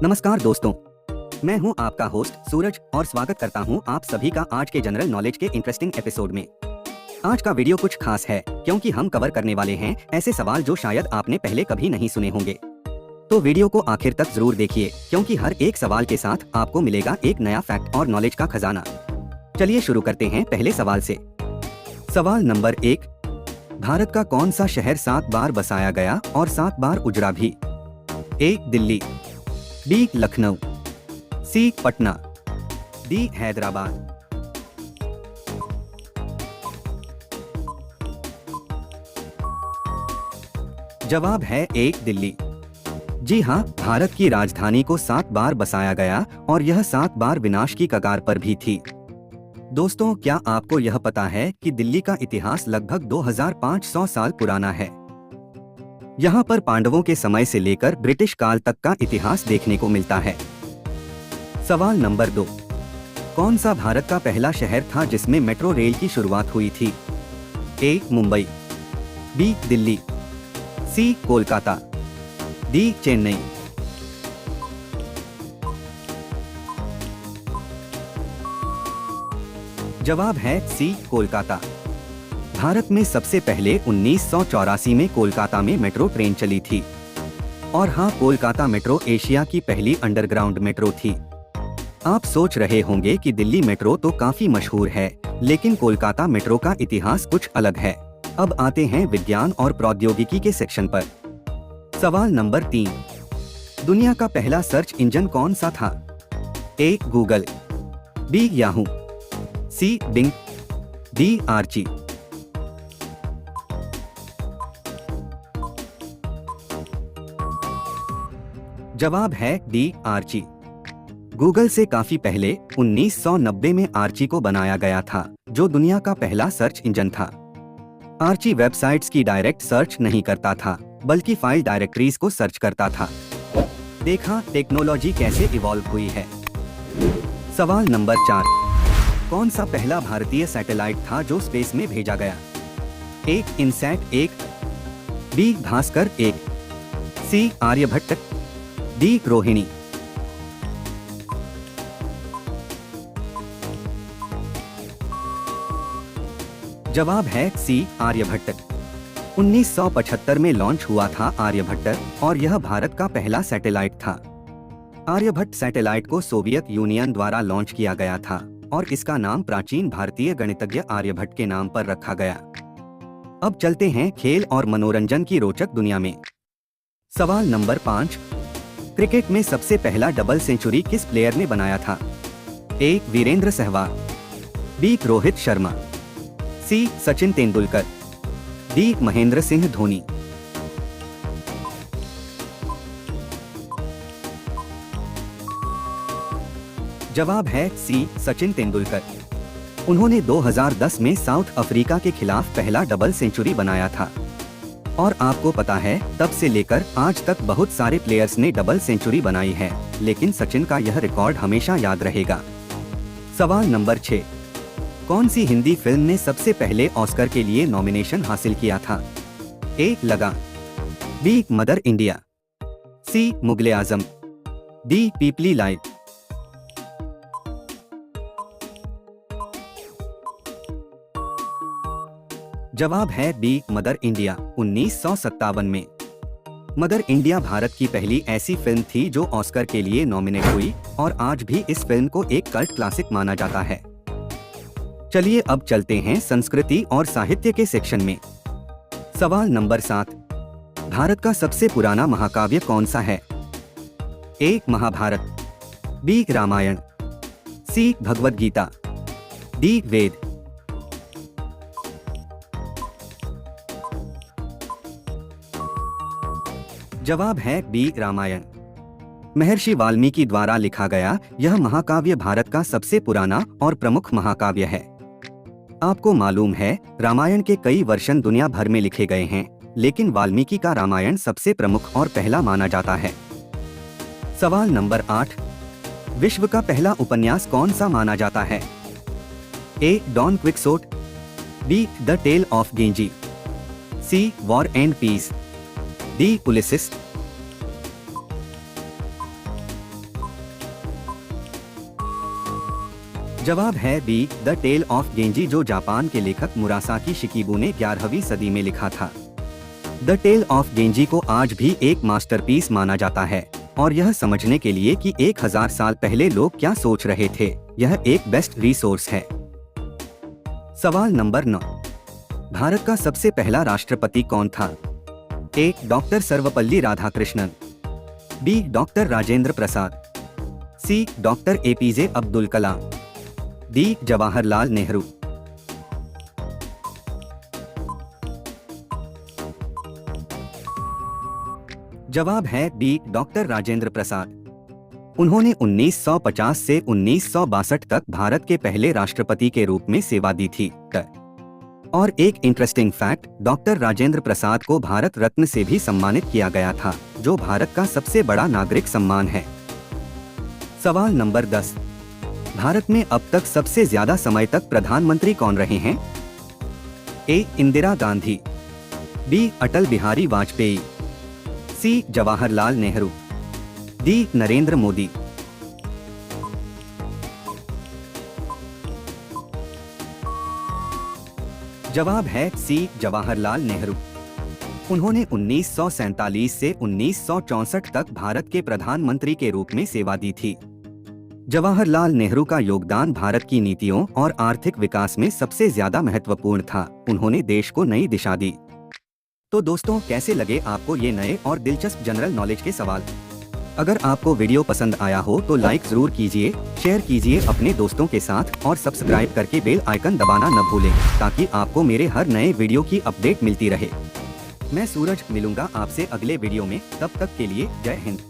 नमस्कार दोस्तों, मैं हूं आपका होस्ट सूरज और स्वागत करता हूं आप सभी का आज के जनरल नॉलेज के इंटरेस्टिंग एपिसोड में। आज का वीडियो कुछ खास है क्योंकि हम कवर करने वाले हैं ऐसे सवाल जो शायद आपने पहले कभी नहीं सुने होंगे। तो वीडियो को आखिर तक जरूर देखिए क्योंकि हर एक सवाल के साथ आपको मिलेगा एक नया फैक्ट और नॉलेज का खजाना। चलिए शुरू करते हैं पहले सवाल से। सवाल नंबर 1, भारत का कौन सा शहर 7 बार बसाया गया और 7 बार उजड़ा भी? ए दिल्ली, बी लखनऊ, सी पटना, डी हैदराबाद। जवाब है ए दिल्ली। जी हाँ, भारत की राजधानी को 7 बार बसाया गया और यह 7 बार विनाश की कगार पर भी थी। दोस्तों, क्या आपको यह पता है कि दिल्ली का इतिहास लगभग 2500 साल पुराना है? यहाँ पर पांडवों के समय से लेकर ब्रिटिश काल तक का इतिहास देखने को मिलता है। सवाल नंबर 2, कौन सा भारत का पहला शहर था जिसमें मेट्रो रेल की शुरुआत हुई थी? ए मुंबई, बी दिल्ली, सी कोलकाता, डी चेन्नई। जवाब है सी कोलकाता। भारत में सबसे पहले 1984 में कोलकाता में मेट्रो ट्रेन चली थी। और हाँ, कोलकाता मेट्रो एशिया की पहली अंडरग्राउंड मेट्रो थी। आप सोच रहे होंगे कि दिल्ली मेट्रो तो काफी मशहूर है, लेकिन कोलकाता मेट्रो का इतिहास कुछ अलग है। अब आते हैं विज्ञान और प्रौद्योगिकी के सेक्शन पर। सवाल नंबर 3, दुनिया का पहला सर्च इंजन कौन सा था? ए गूगल, बी याहू, सी बिंग, डी आर्ची। जवाब है डी आर्ची। गूगल से काफी पहले 1990 में आर्ची को बनाया गया था, जो दुनिया का पहला सर्च इंजन था। आर्ची वेबसाइट्स की डायरेक्ट सर्च नहीं करता था, बल्कि फाइल डायरेक्टरीज को सर्च करता था। देखा टेक्नोलॉजी कैसे इवॉल्व हुई है। सवाल नंबर 4, कौन सा पहला भारतीय सैटेलाइट था जो स्पेस में भेजा गया? ए इनसैट 1, बी भास्कर 1, सी आर्यभट्ट, डी रोहिणी। जवाब है सी आर्यभट्ट। 1975 में लॉन्च हुआ था आर्यभट्ट और यह भारत का पहला सैटेलाइट था। आर्यभट्ट सैटेलाइट को सोवियत यूनियन द्वारा लॉन्च किया गया था और इसका नाम प्राचीन भारतीय गणितज्ञ आर्यभट्ट के नाम पर रखा गया। अब चलते हैं खेल और मनोरंजन की रोचक दुनिया में। सवाल नंबर 5, क्रिकेट में सबसे पहला डबल सेंचुरी किस प्लेयर ने बनाया था? ए वीरेंद्र सहवाग, बी रोहित शर्मा, सी सचिन तेंदुलकर, डी महेंद्र सिंह धोनी। जवाब है सी सचिन तेंदुलकर। उन्होंने 2010 में साउथ अफ्रीका के खिलाफ पहला डबल सेंचुरी बनाया था। और आपको पता है, तब से लेकर आज तक बहुत सारे प्लेयर्स ने डबल सेंचुरी बनाई है, लेकिन सचिन का यह रिकॉर्ड हमेशा याद रहेगा। सवाल नंबर 6, कौन सी हिंदी फिल्म ने सबसे पहले ऑस्कर के लिए नॉमिनेशन हासिल किया था? ए लगान, बी मदर इंडिया, सी मुगले आजम, डी पीपली लाइव। जवाब है बी मदर इंडिया। 1957 में मदर इंडिया भारत की पहली ऐसी फिल्म थी जो ऑस्कर के लिए नॉमिनेट हुई और आज भी इस फिल्म को एक कल्ट क्लासिक माना जाता है। चलिए अब चलते हैं संस्कृति और साहित्य के सेक्शन में। सवाल नंबर 7, भारत का सबसे पुराना महाकाव्य कौन सा है? ए महाभारत, बी रामायण, सी भगवद गीता, डी वेद। जवाब है बी रामायण। महर्षि वाल्मीकि द्वारा लिखा गया यह महाकाव्य भारत का सबसे पुराना और प्रमुख महाकाव्य है। आपको मालूम है, रामायण के कई वर्जन दुनिया भर में लिखे गए हैं, लेकिन वाल्मीकि का रामायण सबसे प्रमुख और पहला माना जाता है। सवाल नंबर 8, विश्व का पहला उपन्यास कौन सा माना जाता है? A Don Quixote, B the Tale of Genji, C War and Peace, D Ulysses. जवाब है B, the Tale of Genji, जो जापान के लेखक मुरासाकी शिकिबू ने 11वीं सदी में लिखा था। द टेल ऑफ गेंजी को आज भी एक मास्टरपीस माना जाता है और यह समझने के लिए कि 1000 साल पहले लोग क्या सोच रहे थे, यह एक बेस्ट रिसोर्स है। सवाल नंबर 9, भारत का सबसे पहला राष्ट्रपति कौन था? A, doctor Sarvepalli Radhakrishnan, B, doctor Rajendra Prasad, C, doctor APJ Abdul Kalam, D, Jawaharlal Nehru. जवाब है बी, डॉक्टर राजेंद्र प्रसाद। उन्होंने 1950 से 1962 तक भारत के पहले राष्ट्रपति के रूप में सेवा दी थी। और एक इंटरेस्टिंग फैक्ट, डॉक्टर राजेंद्र प्रसाद को भारत रत्न से भी सम्मानित किया गया था, जो भारत का सबसे बड़ा नागरिक सम्मान है। सवाल नंबर 10, भारत में अब तक सबसे ज्यादा समय तक प्रधानमंत्री कौन रहे हैं? ए, इंदिरा गांधी, बी, अटल बिहारी वाजपेयी, सी, जवाहरलाल नेहरू, डी, नरेंद्र मोदी। जवाब है सी, जवाहरलाल नेहरू। उन्होंने 1947 से 1964 तक भारत के प्रधानमंत्री के रूप में सेवा दी थी। जवाहरलाल नेहरू का योगदान भारत की नीतियों और आर्थिक विकास में सबसे ज्यादा महत्वपूर्ण था। उन्होंने देश को नई दिशा दी। तो दोस्तों, कैसे लगे आपको ये नए और दिलचस्प जनरल नॉलेज के सवाल? अगर आपको वीडियो पसंद आया हो तो लाइक जरूर कीजिए, शेयर कीजिए अपने दोस्तों के साथ और सब्सक्राइब करके बेल आइकन दबाना न भूलें, ताकि आपको मेरे हर नए वीडियो की अपडेट मिलती रहे। मैं सूरज मिलूंगा आपसे अगले वीडियो में, तब तक के लिए जय हिंद।